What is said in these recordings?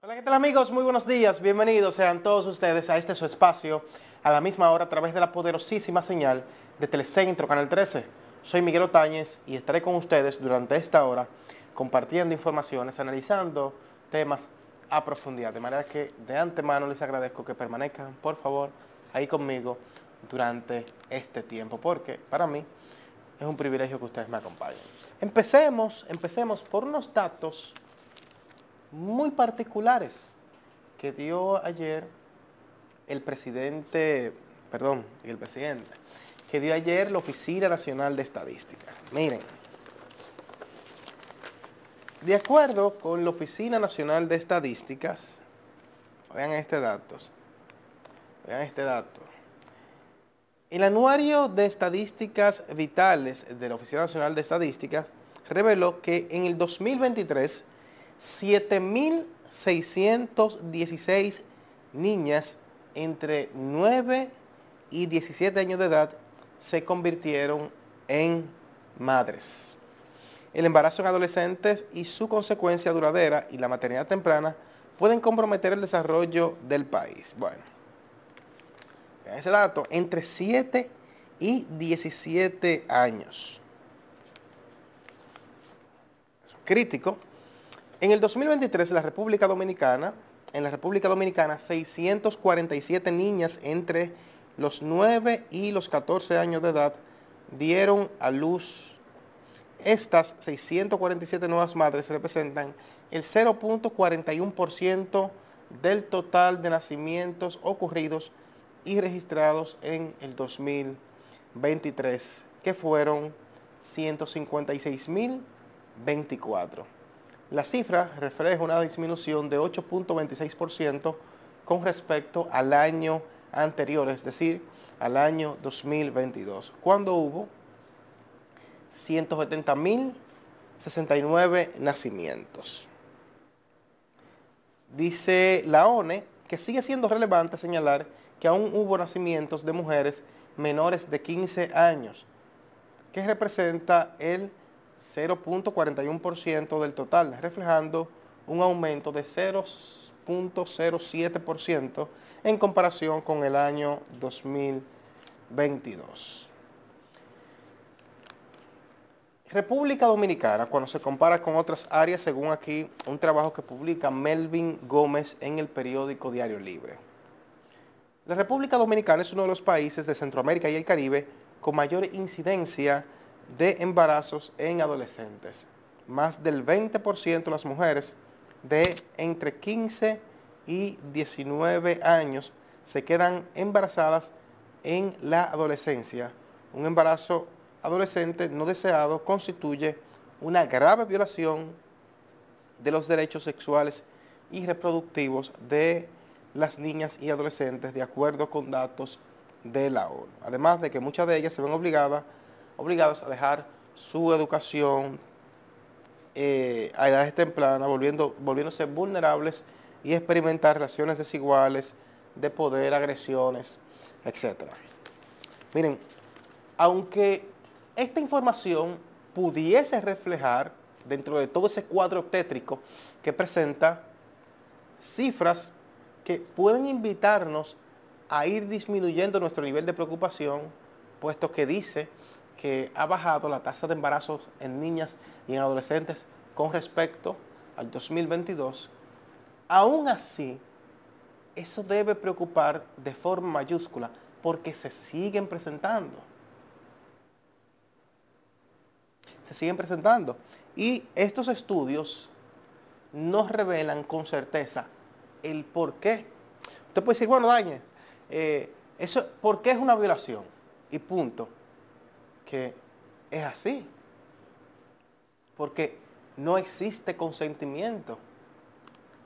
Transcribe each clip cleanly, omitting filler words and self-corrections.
Hola, ¿qué tal amigos? Muy buenos días, bienvenidos sean todos ustedes a este su espacio, a la misma hora a través de la poderosísima señal de Telecentro Canal 13. Soy Miguel Otañez y estaré con ustedes durante esta hora compartiendo informaciones, analizando temas a profundidad. De manera que de antemano les agradezco que permanezcan, por favor, ahí conmigo durante este tiempo, porque para mí es un privilegio que ustedes me acompañen. Empecemos por unos datos muy particulares que dio ayer el presidente, que dio ayer la Oficina Nacional de Estadística. Miren, de acuerdo con la Oficina Nacional de Estadísticas, vean este dato, el Anuario de Estadísticas Vitales de la Oficina Nacional de Estadísticas reveló que en el 2023, 7.616 niñas entre 9 y 17 años de edad se convirtieron en madres. El embarazo en adolescentes y su consecuencia duradera y la maternidad temprana pueden comprometer el desarrollo del país. Bueno, ese dato, entre 7 y 17 años. Es crítico. En el 2023, en la República Dominicana, 647 niñas entre los 9 y los 14 años de edad dieron a luz. Estas 647 nuevas madres representan el 0.41% del total de nacimientos ocurridos y registrados en el 2023, que fueron 156.024. La cifra refleja una disminución de 8.26% con respecto al año anterior, es decir, al año 2022, cuando hubo 170.069 nacimientos. Dice la ONE que sigue siendo relevante señalar que aún hubo nacimientos de mujeres menores de 15 años, que representa el 0.41% del total, reflejando un aumento de 0.07% en comparación con el año 2022. República Dominicana, cuando se compara con otras áreas, según aquí un trabajo que publica Melvin Gómez en el periódico Diario Libre. La República Dominicana es uno de los países de Centroamérica y el Caribe con mayor incidencia de embarazos en adolescentes. Más del 20% de las mujeres de entre 15 y 19 años se quedan embarazadas en la adolescencia. Un embarazo adolescente no deseado constituye una grave violación de los derechos sexuales y reproductivos de las niñas y adolescentes, de acuerdo con datos de la ONU. Además de que muchas de ellas se ven obligadas a dejar su educación a edades tempranas, volviéndose vulnerables y experimentar relaciones desiguales de poder, agresiones, etc. Miren, aunque esta información pudiese reflejar dentro de todo ese cuadro tétrico que presenta cifras que pueden invitarnos a ir disminuyendo nuestro nivel de preocupación, puesto que dice que ha bajado la tasa de embarazos en niñas y en adolescentes con respecto al 2022, aún así, eso debe preocupar de forma mayúscula porque se siguen presentando. Y estos estudios nos revelan con certeza el por qué. Usted puede decir, bueno, Dañe, eso, ¿por qué es una violación? Y punto. Que es así. Porque no existe consentimiento.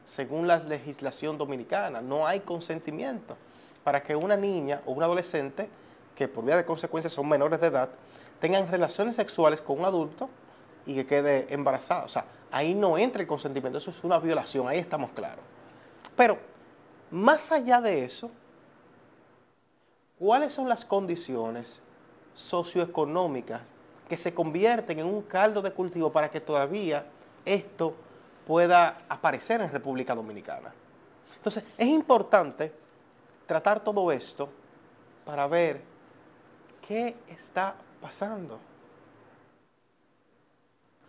Según la legislación dominicana, no hay consentimiento para que una niña o un adolescente, que por vía de consecuencia son menores de edad, tengan relaciones sexuales con un adulto y que quede embarazada. O sea, ahí no entra el consentimiento, eso es una violación, ahí estamos claros. Pero, más allá de eso, ¿cuáles son las condiciones socioeconómicas que se convierten en un caldo de cultivo para que todavía esto pueda aparecer en República Dominicana. Entonces, es importante tratar todo esto para ver qué está pasando.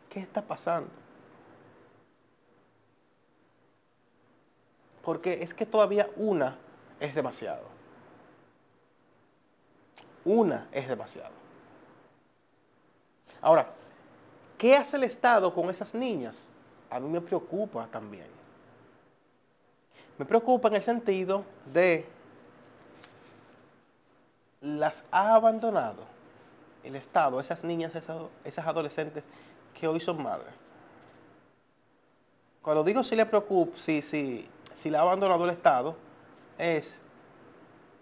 ¿Qué está pasando? Porque es que todavía una es demasiado. Una es demasiado. Ahora, ¿qué hace el Estado con esas niñas? A mí me preocupa también. Me preocupa en el sentido de las ha abandonado el Estado, esas niñas, esas adolescentes que hoy son madres. Cuando digo si le preocupa, si la ha abandonado el Estado, es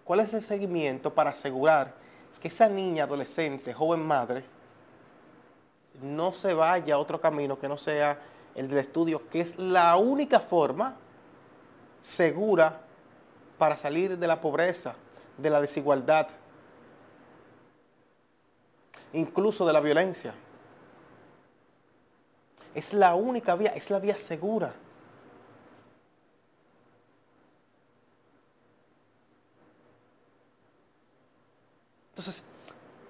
cuál es el seguimiento para asegurar que esa niña, adolescente, joven madre, no se vaya a otro camino que no sea el del estudio, que es la única forma segura para salir de la pobreza, de la desigualdad, incluso de la violencia. Es la única vía, es la vía segura. Entonces,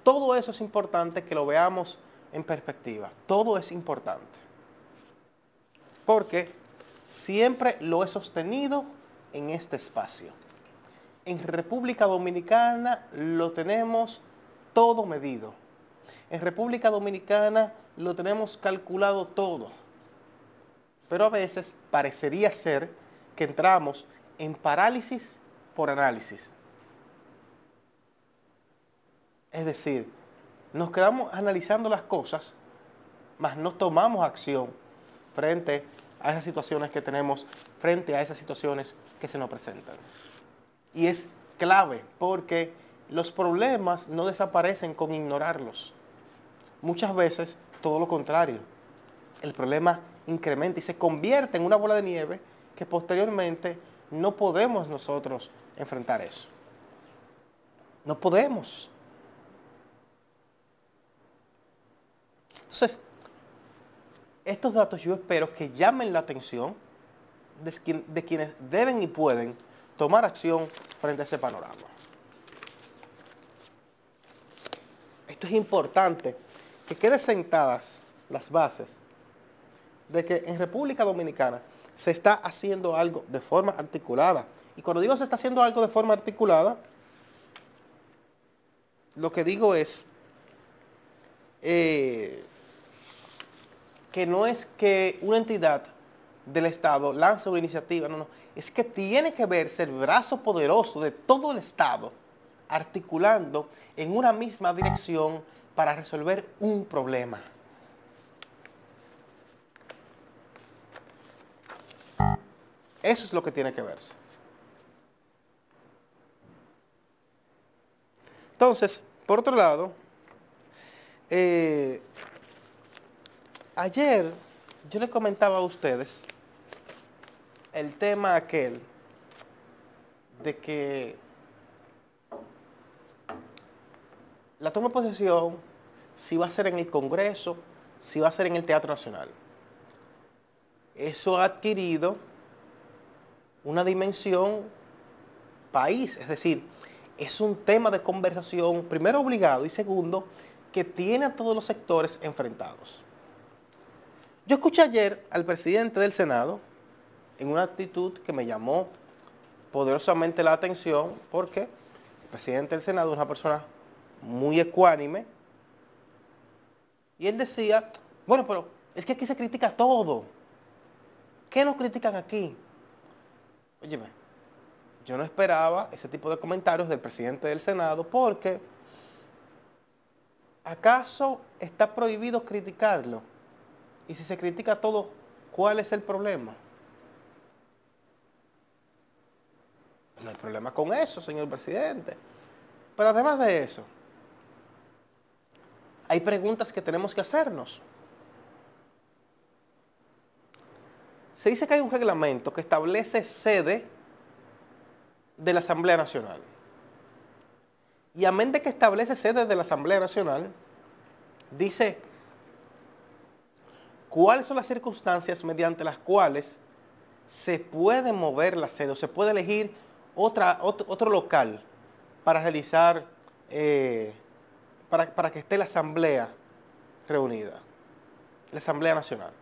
todo eso es importante que lo veamos en perspectiva. Todo es importante. Porque siempre lo he sostenido en este espacio. En República Dominicana lo tenemos todo medido. En República Dominicana lo tenemos calculado todo. Pero a veces parecería ser que entramos en parálisis por análisis. Es decir, nos quedamos analizando las cosas, mas no tomamos acción frente a esas situaciones que tenemos, frente a esas situaciones que se nos presentan. Y es clave porque los problemas no desaparecen con ignorarlos. Muchas veces todo lo contrario. El problema incrementa y se convierte en una bola de nieve que posteriormente no podemos nosotros enfrentar eso. No podemos. Entonces, estos datos yo espero que llamen la atención de quienes deben y pueden tomar acción frente a ese panorama. Esto es importante, que queden sentadas las bases de que en República Dominicana se está haciendo algo de forma articulada. Y cuando digo se está haciendo algo de forma articulada, lo que digo es que no es que una entidad del Estado lance una iniciativa, no, es que tiene que verse el brazo poderoso de todo el Estado articulando en una misma dirección para resolver un problema. Eso es lo que tiene que verse. Entonces, por otro lado, ayer yo les comentaba a ustedes el tema aquel de que la toma de posesión, si va a ser en el Congreso, si va a ser en el Teatro Nacional. Eso ha adquirido una dimensión país, es decir, es un tema de conversación, primero obligado y segundo, que tiene a todos los sectores enfrentados. Yo escuché ayer al presidente del Senado en una actitud que me llamó poderosamente la atención porque el presidente del Senado es una persona muy ecuánime y él decía, bueno, pero es que aquí se critica todo. ¿Qué nos critican aquí? Óyeme, yo no esperaba ese tipo de comentarios del presidente del Senado porque ¿acaso está prohibido criticarlo? Y si se critica todo, ¿cuál es el problema? No hay problema con eso, señor presidente. Pero además de eso, hay preguntas que tenemos que hacernos. Se dice que hay un reglamento que establece sede de la Asamblea Nacional. Y amén de que establece sede de la Asamblea Nacional, dice ¿cuáles son las circunstancias mediante las cuales se puede mover la sede o se puede elegir otro local para realizar, para que esté la Asamblea reunida, la Asamblea Nacional?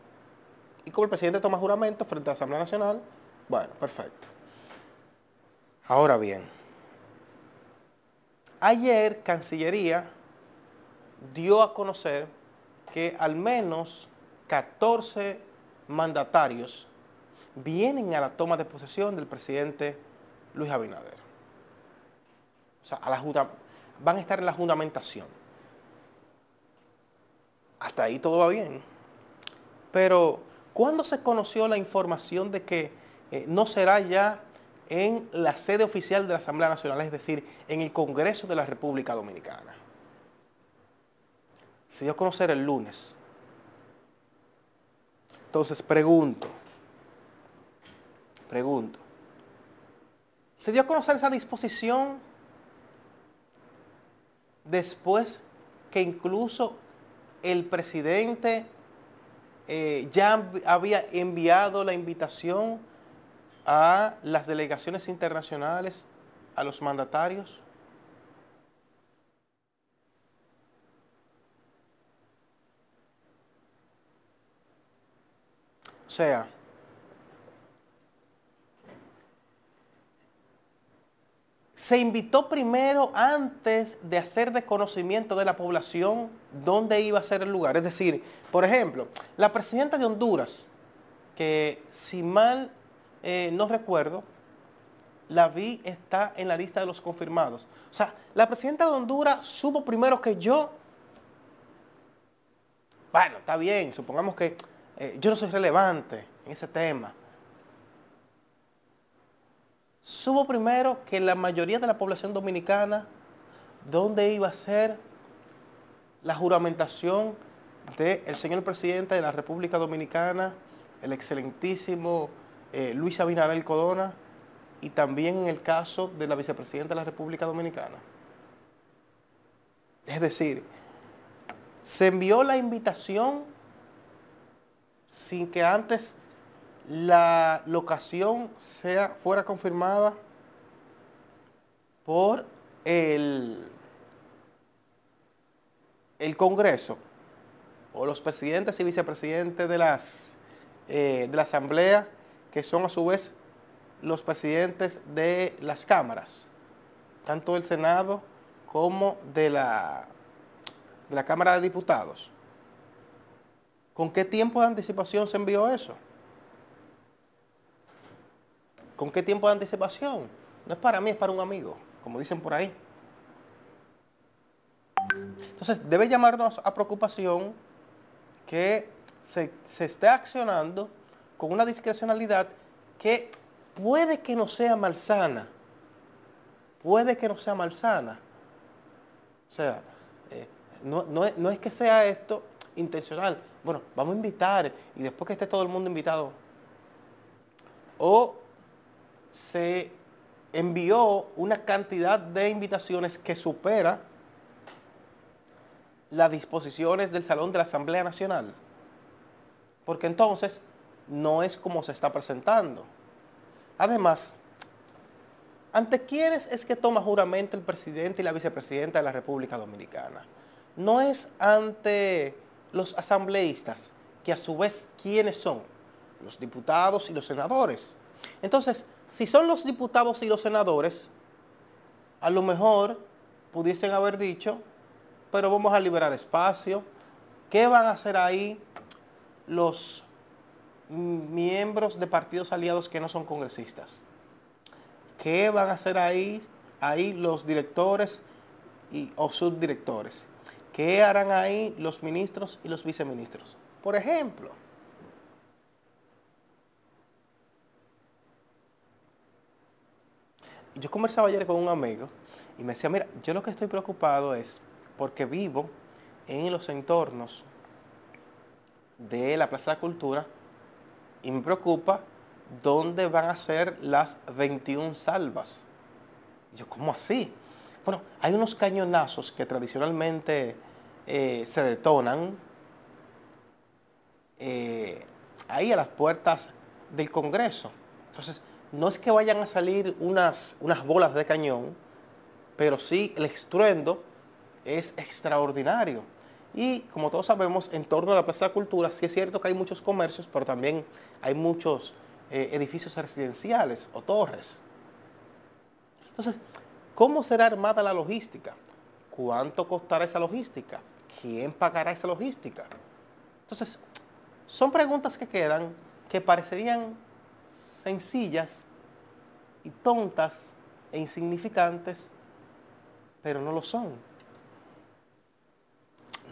Y como el presidente toma juramento frente a la Asamblea Nacional, bueno, perfecto. Ahora bien, ayer Cancillería dio a conocer que al menos 14 mandatarios vienen a la toma de posesión del presidente Luis Abinader. O sea, van a estar en la juramentación. Hasta ahí todo va bien. Pero, ¿cuándo se conoció la información de que no será ya en la sede oficial de la Asamblea Nacional, es decir, en el Congreso de la República Dominicana? Se dio a conocer el lunes. Entonces, pregunto, ¿se dio a conocer esa disposición después que incluso el presidente ya había enviado la invitación a las delegaciones internacionales, a los mandatarios? O sea, se invitó primero antes de hacer de conocimiento de la población dónde iba a ser el lugar. Es decir, por ejemplo, la presidenta de Honduras, que si mal no recuerdo, la vi, está en la lista de los confirmados. O sea, la presidenta de Honduras supo primero que yo. Bueno, está bien, supongamos que yo no soy relevante en ese tema. Supo primero que la mayoría de la población dominicana dónde iba a ser la juramentación del señor presidente de la República Dominicana, el excelentísimo Luis Abinader Corona, y también en el caso de la vicepresidenta de la República Dominicana. Es decir, se envió la invitación sin que antes la locación fuera confirmada por el Congreso o los presidentes y vicepresidentes de la Asamblea, que son a su vez los presidentes de las cámaras, tanto del Senado como de la Cámara de Diputados. ¿Con qué tiempo de anticipación se envió eso? ¿Con qué tiempo de anticipación? No es para mí, es para un amigo, como dicen por ahí. Entonces, debe llamarnos a preocupación que se esté accionando con una discrecionalidad que puede que no sea malsana. Puede que no sea malsana. O sea, no es que sea esto intencional. Bueno, vamos a invitar y después que esté todo el mundo invitado. O se envió una cantidad de invitaciones que supera las disposiciones del Salón de la Asamblea Nacional. Porque entonces no es como se está presentando. Además, ¿ante quiénes es que toma juramento el presidente y la vicepresidenta de la República Dominicana? No es ante los asambleístas, que a su vez, ¿quiénes son? Los diputados y los senadores. Entonces, si son los diputados y los senadores, a lo mejor pudiesen haber dicho, pero vamos a liberar espacio. ¿Qué van a hacer ahí los miembros de partidos aliados que no son congresistas? ¿Qué van a hacer ahí los directores o subdirectores? ¿Qué harán ahí los ministros y los viceministros? Por ejemplo. Yo conversaba ayer con un amigo y me decía, mira, yo lo que estoy preocupado es porque vivo en los entornos de la Plaza de la Cultura y me preocupa dónde van a ser las 21 salvas. Y yo, ¿cómo así? Bueno, hay unos cañonazos que tradicionalmente se detonan ahí a las puertas del Congreso. Entonces, no es que vayan a salir unas bolas de cañón, pero sí el estruendo es extraordinario. Y como todos sabemos, en torno a la Plaza de la Cultura, sí es cierto que hay muchos comercios, pero también hay muchos edificios residenciales o torres. Entonces, ¿cómo será armada la logística? ¿Cuánto costará esa logística? ¿Quién pagará esa logística? Entonces, son preguntas que quedan que parecerían sencillas y tontas e insignificantes, pero no lo son.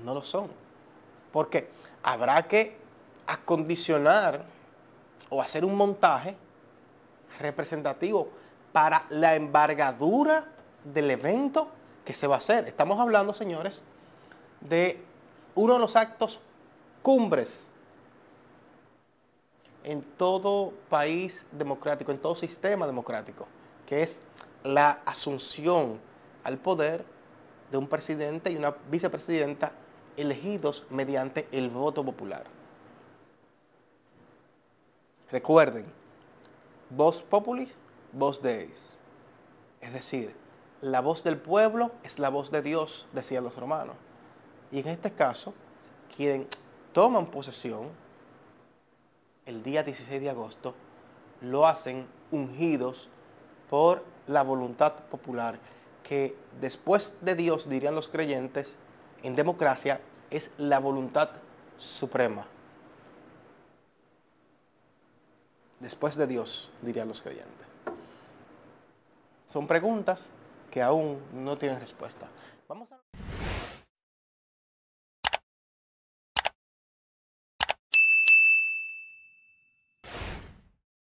No lo son. Porque habrá que acondicionar o hacer un montaje representativo para la envergadura del evento que se va a hacer. Estamos hablando, señores, de uno de los actos cumbres en todo país democrático, en todo sistema democrático, que es la asunción al poder de un presidente y una vicepresidenta elegidos mediante el voto popular. Recuerden, vox populi, vox Deus. Es decir, la voz del pueblo es la voz de Dios, decían los romanos. Y en este caso, quienes toman posesión el día 16 de agosto, lo hacen ungidos por la voluntad popular, que después de Dios, dirían los creyentes, en democracia es la voluntad suprema. Después de Dios, dirían los creyentes. Son preguntas que aún no tienen respuesta. Vamos a